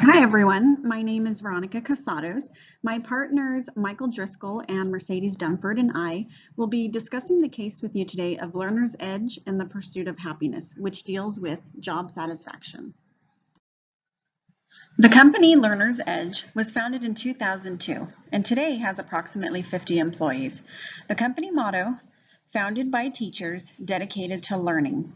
Hi everyone, my name is Veronica Casados. My partners Michael Driscoll and Mercedes Dunford and I will be discussing the case with you today of Learner's Edge and the Pursuit of Happiness, which deals with job satisfaction. The company Learner's Edge was founded in 2002 and today has approximately 50 employees. The company motto, founded by teachers dedicated to learning.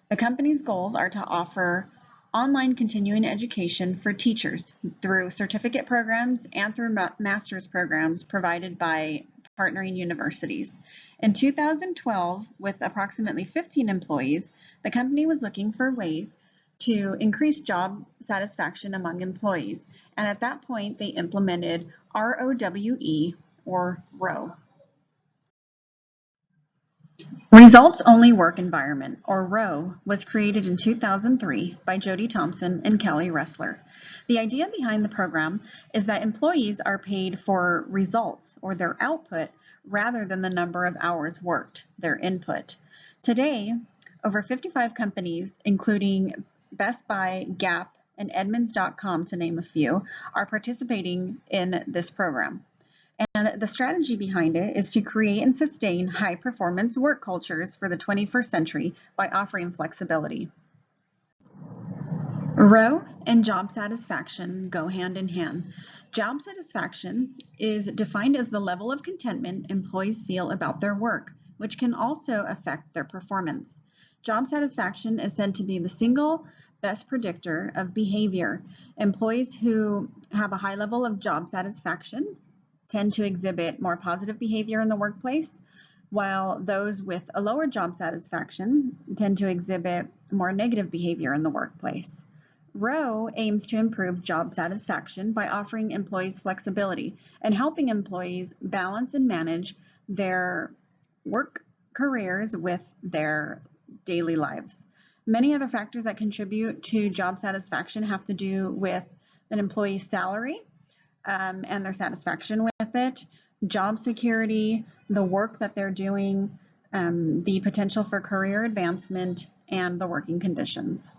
The company's goals are to offer online continuing education for teachers through certificate programs and through master's programs provided by partnering universities. In 2012, with approximately 15 employees, the company was looking for ways to increase job satisfaction among employees, and at that point they implemented ROWE, or ROW. Results Only Work Environment, or ROW, was created in 2003 by Jody Thompson and Kelly Ressler. The idea behind the program is that employees are paid for results, or their output, rather than the number of hours worked, their input. Today, over 55 companies, including Best Buy, Gap, and Edmunds.com, to name a few, are participating in this program. And the strategy behind it is to create and sustain high-performance work cultures for the 21st century by offering flexibility. ROW and job satisfaction go hand in hand. Job satisfaction is defined as the level of contentment employees feel about their work, which can also affect their performance. Job satisfaction is said to be the single best predictor of behavior. Employees who have a high level of job satisfaction tend to exhibit more positive behavior in the workplace, while those with a lower job satisfaction tend to exhibit more negative behavior in the workplace. ROW aims to improve job satisfaction by offering employees flexibility and helping employees balance and manage their work careers with their daily lives. Many other factors that contribute to job satisfaction have to do with an employee's salary, and their satisfaction with it, job security, the work that they're doing, the potential for career advancement, and the working conditions.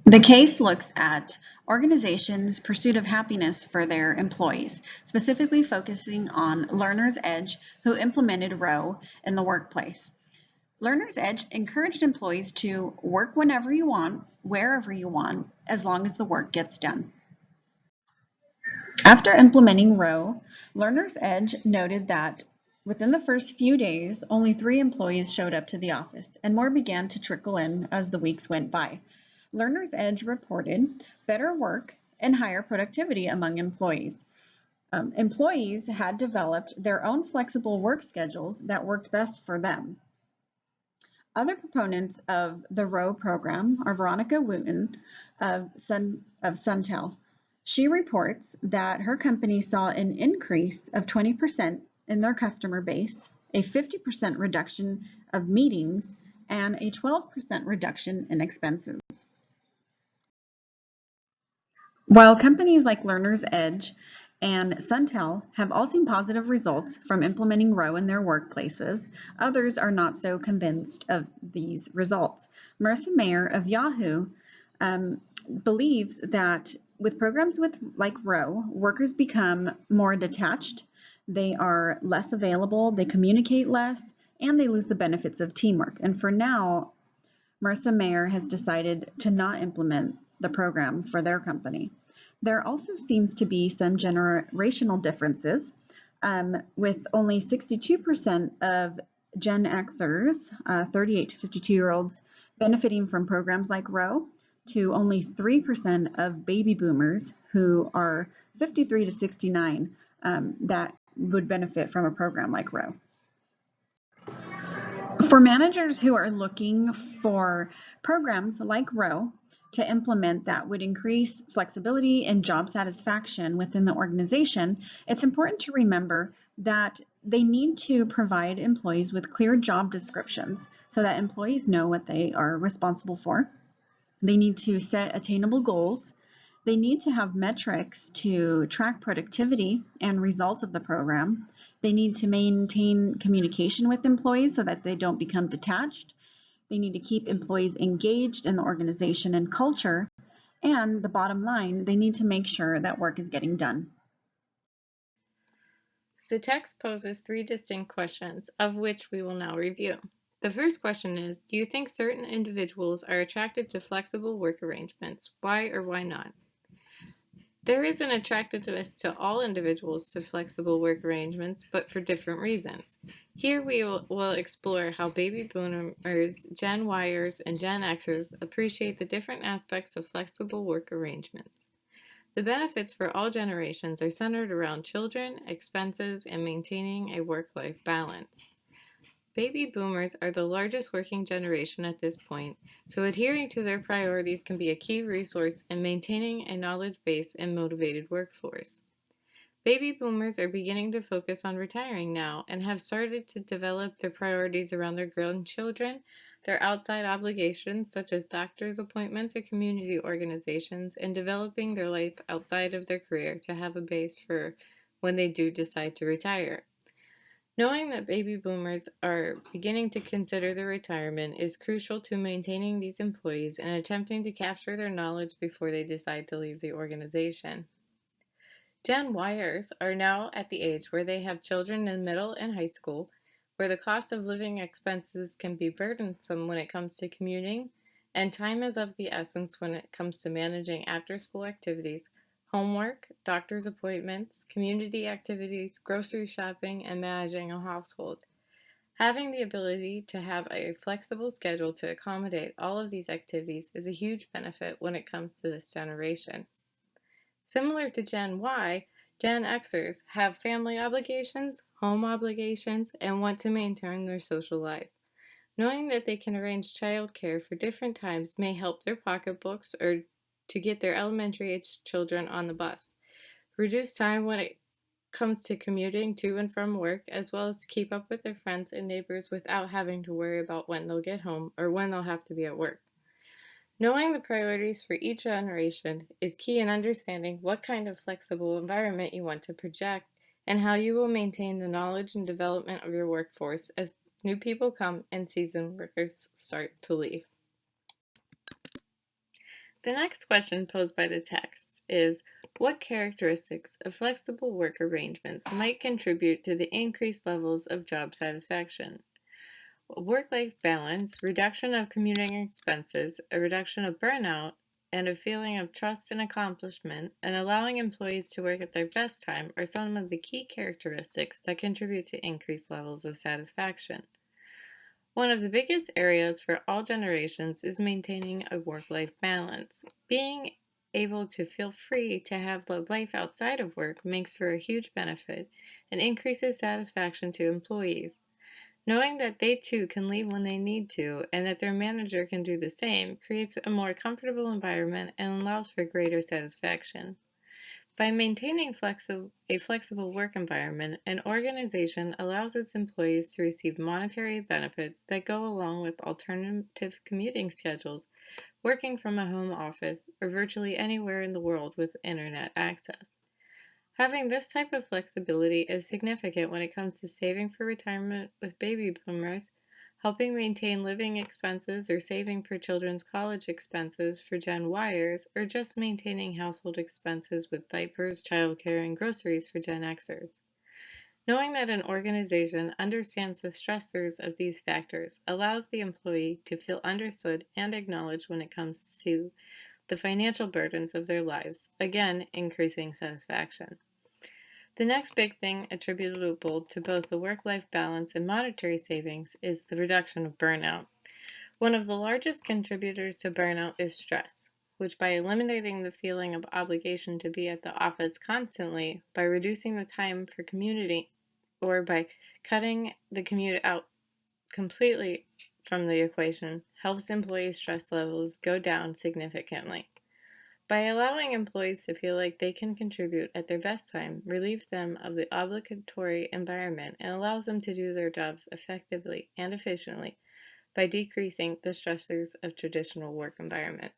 The case looks at organizations' pursuit of happiness for their employees, specifically focusing on Learner's Edge, who implemented ROW in the workplace. Learner's Edge encouraged employees to work whenever you want, wherever you want, as long as the work gets done. After implementing ROW, Learner's Edge noted that within the first few days, only 3 employees showed up to the office, and more began to trickle in as the weeks went by. Learner's Edge reported better work and higher productivity among employees. Employees had developed their own flexible work schedules that worked best for them. Other proponents of the ROW program are Veronica Wooten of Suntel. She reports that her company saw an increase of 20% in their customer base, a 50% reduction of meetings, and a 12% reduction in expenses. While companies like Learner's Edge and Suntel have all seen positive results from implementing ROW in their workplaces, others are not so convinced of these results. Marissa Mayer of Yahoo believes that with programs like ROW, workers become more detached, they are less available, they communicate less, and they lose the benefits of teamwork. And for now, Marissa Mayer has decided to not implement the program for their company. There also seems to be some generational differences, with only 62% of Gen Xers, 38 to 52-year-olds, benefiting from programs like ROW, to only 3% of baby boomers who are 53 to 69 that would benefit from a program like ROW. For managers who are looking for programs like ROW to implement that would increase flexibility and job satisfaction within the organization, it's important to remember that they need to provide employees with clear job descriptions so that employees know what they are responsible for. They need to set attainable goals. They need to have metrics to track productivity and results of the program. They need to maintain communication with employees so that they don't become detached. They need to keep employees engaged in the organization and culture. And the bottom line, they need to make sure that work is getting done. The text poses three distinct questions, of which we will now review. The first question is, do you think certain individuals are attracted to flexible work arrangements? Why or why not? There is an attractiveness to all individuals to flexible work arrangements, but for different reasons. Here we will explore how baby boomers, Gen Yers, and Gen Xers appreciate the different aspects of flexible work arrangements. The benefits for all generations are centered around children, expenses, and maintaining a work-life balance. Baby boomers are the largest working generation at this point, so adhering to their priorities can be a key resource in maintaining a knowledge-based and motivated workforce. Baby boomers are beginning to focus on retiring now and have started to develop their priorities around their grandchildren, their outside obligations such as doctor's appointments or community organizations, and developing their life outside of their career to have a base for when they do decide to retire. Knowing that baby boomers are beginning to consider their retirement is crucial to maintaining these employees and attempting to capture their knowledge before they decide to leave the organization. Gen Yers are now at the age where they have children in middle and high school, where the cost of living expenses can be burdensome when it comes to commuting, and time is of the essence when it comes to managing after school activities, homework, doctor's appointments, community activities, grocery shopping, and managing a household. Having the ability to have a flexible schedule to accommodate all of these activities is a huge benefit when it comes to this generation. Similar to Gen Y, Gen Xers have family obligations, home obligations, and want to maintain their social lives. Knowing that they can arrange childcare for different times may help their pocketbooks or to get their elementary age children on the bus. Reduce time when it comes to commuting to and from work, as well as to keep up with their friends and neighbors without having to worry about when they'll get home or when they'll have to be at work. Knowing the priorities for each generation is key in understanding what kind of flexible environment you want to project and how you will maintain the knowledge and development of your workforce as new people come and seasoned workers start to leave. The next question posed by the text is, what characteristics of flexible work arrangements might contribute to the increased levels of job satisfaction? Work-life balance, reduction of commuting expenses, a reduction of burnout, and a feeling of trust and accomplishment, and allowing employees to work at their best time are some of the key characteristics that contribute to increased levels of satisfaction. One of the biggest areas for all generations is maintaining a work-life balance. Being able to feel free to have the life outside of work makes for a huge benefit and increases satisfaction to employees. Knowing that they too can leave when they need to and that their manager can do the same creates a more comfortable environment and allows for greater satisfaction. By maintaining a flexible work environment, an organization allows its employees to receive monetary benefits that go along with alternative commuting schedules, working from a home office, or virtually anywhere in the world with internet access. Having this type of flexibility is significant when it comes to saving for retirement with baby boomers, helping maintain living expenses or saving for children's college expenses for Gen Yers, or just maintaining household expenses with diapers, childcare, and groceries for Gen Xers. Knowing that an organization understands the stressors of these factors allows the employee to feel understood and acknowledged when it comes to the financial burdens of their lives, again increasing satisfaction. The next big thing attributable to both the work-life balance and monetary savings is the reduction of burnout. One of the largest contributors to burnout is stress, which by eliminating the feeling of obligation to be at the office constantly, by reducing the time for commuting, or by cutting the commute out completely from the equation, helps employee stress levels go down significantly. By allowing employees to feel like they can contribute at their best time relieves them of the obligatory environment and allows them to do their jobs effectively and efficiently by decreasing the stressors of traditional work environment.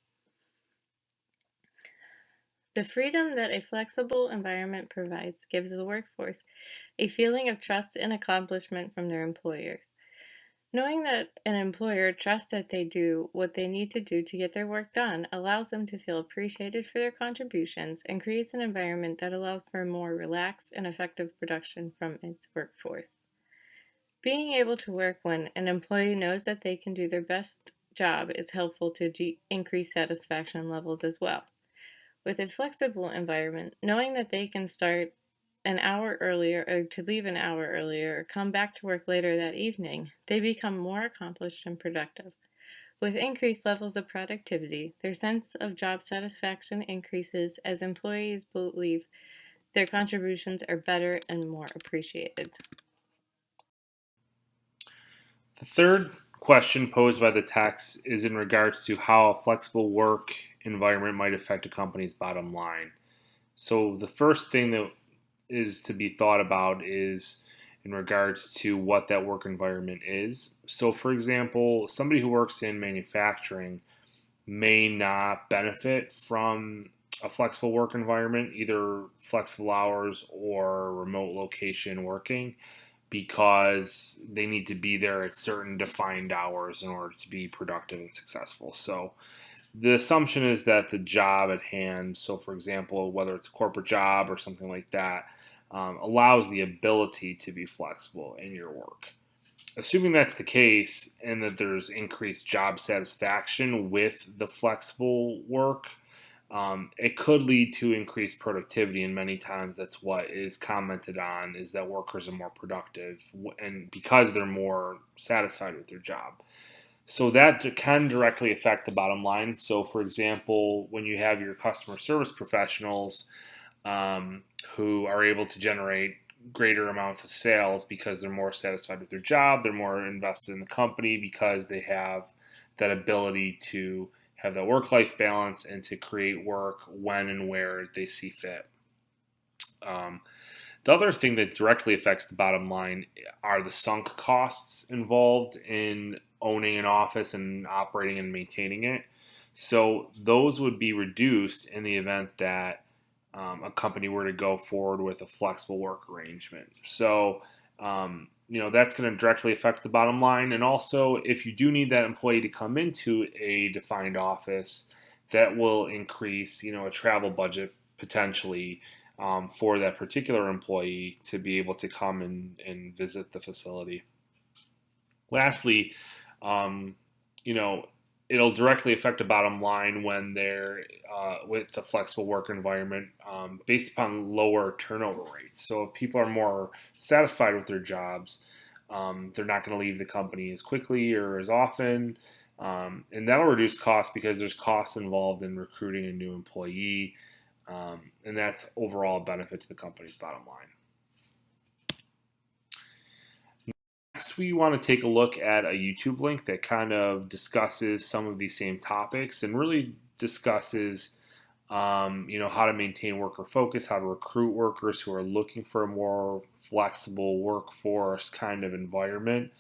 The freedom that a flexible environment provides gives the workforce a feeling of trust and accomplishment from their employers. Knowing that an employer trusts that they do what they need to do to get their work done allows them to feel appreciated for their contributions and creates an environment that allows for more relaxed and effective production from its workforce. Being able to work when an employee knows that they can do their best job is helpful to increase satisfaction levels as well. With a flexible environment, knowing that they can start an hour earlier or to leave an hour earlier or come back to work later that evening, they become more accomplished and productive. With increased levels of productivity, their sense of job satisfaction increases as employees believe their contributions are better and more appreciated. The third question posed by the text is in regards to how a flexible work environment might affect a company's bottom line. So, the first thing that is to be thought about is in regards to what that work environment is. So, for example, somebody who works in manufacturing may not benefit from a flexible work environment, either flexible hours or remote location working, because they need to be there at certain defined hours in order to be productive and successful. So the assumption is that the job at hand, so for example, whether it's a corporate job or something like that, allows the ability to be flexible in your work. Assuming that's the case and that there's increased job satisfaction with the flexible work, it could lead to increased productivity, and many times that's what is commented on, is that workers are more productive and because they're more satisfied with their job. So that can directly affect the bottom line. So, for example, when you have your customer service professionals who are able to generate greater amounts of sales because they're more satisfied with their job, they're more invested in the company because they have that ability to have that work-life balance and to create work when and where they see fit. Um, the other thing that directly affects the bottom line are the sunk costs involved in owning an office and operating and maintaining it. So those would be reduced in the event that a company were to go forward with a flexible work arrangement. So, that's going to directly affect the bottom line. And also, if you do need that employee to come into a defined office, that will increase, a travel budget potentially for that particular employee to be able to come and visit the facility. Lastly, um, you know, it'll directly affect the bottom line when they're with the flexible work environment based upon lower turnover rates. So if people are more satisfied with their jobs, they're not going to leave the company as quickly or as often. And that'll reduce costs because there's costs involved in recruiting a new employee. And that's overall a benefit to the company's bottom line. Next, we want to take a look at a YouTube link that kind of discusses some of these same topics and really discusses, how to maintain worker focus, how to recruit workers who are looking for a more flexible workforce kind of environment.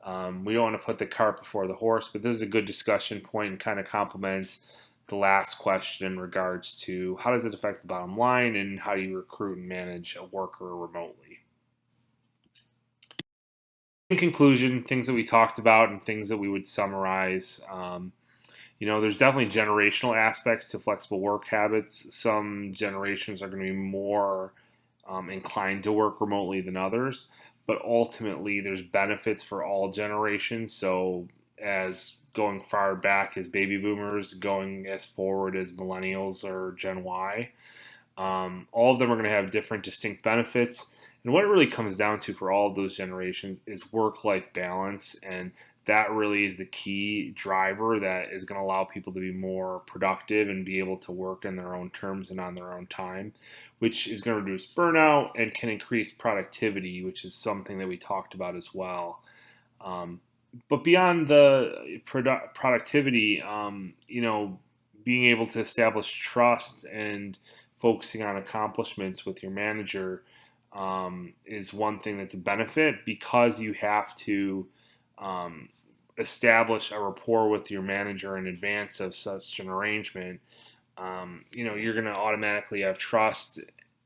We don't want to put the cart before the horse, but this is a good discussion point and kind of complements the last question in regards to how does it affect the bottom line and how do you recruit and manage a worker remotely. In conclusion, things that we talked about and things that we would summarize. There's definitely generational aspects to flexible work habits. Some generations are going to be more inclined to work remotely than others, but ultimately there's benefits for all generations. So, as going far back as baby boomers, going as forward as millennials or Gen Y, all of them are going to have different distinct benefits. And what it really comes down to for all of those generations is work-life balance. And that really is the key driver that is going to allow people to be more productive and be able to work in their own terms and on their own time, which is going to reduce burnout and can increase productivity, which is something that we talked about as well. But beyond the productivity, being able to establish trust and focusing on accomplishments with your manager is one thing that's a benefit because you have to establish a rapport with your manager in advance of such an arrangement. You're going to automatically have trust,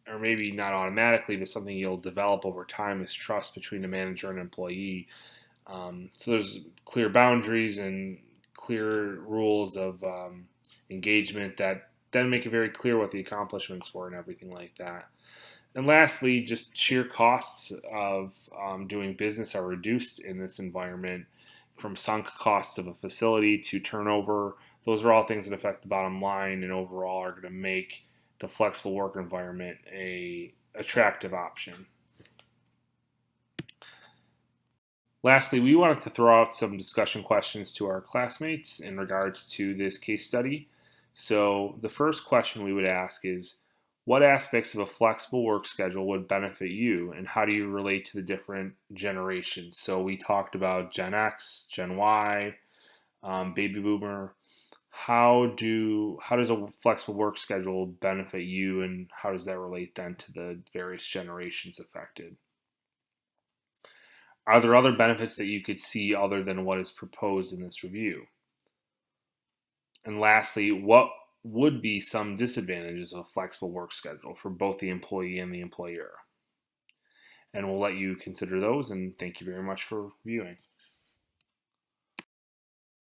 or maybe not automatically, but something you'll develop over time is trust between a manager and employee. So there's clear boundaries and clear rules of engagement that then make it very clear what the accomplishments were and everything like that. And lastly, just sheer costs of doing business are reduced in this environment, from sunk costs of a facility to turnover. Those are all things that affect the bottom line and overall are going to make the flexible work environment a attractive option. Lastly, we wanted to throw out some discussion questions to our classmates in regards to this case study. So the first question we would ask is, what aspects of a flexible work schedule would benefit you, and how do you relate to the different generations? So we talked about Gen X, Gen Y, baby boomer. How does a flexible work schedule benefit you, and how does that relate then to the various generations affected? Are there other benefits that you could see other than what is proposed in this review? And lastly, what would be some disadvantages of a flexible work schedule for both the employee and the employer? And we'll let you consider those, and thank you very much for viewing.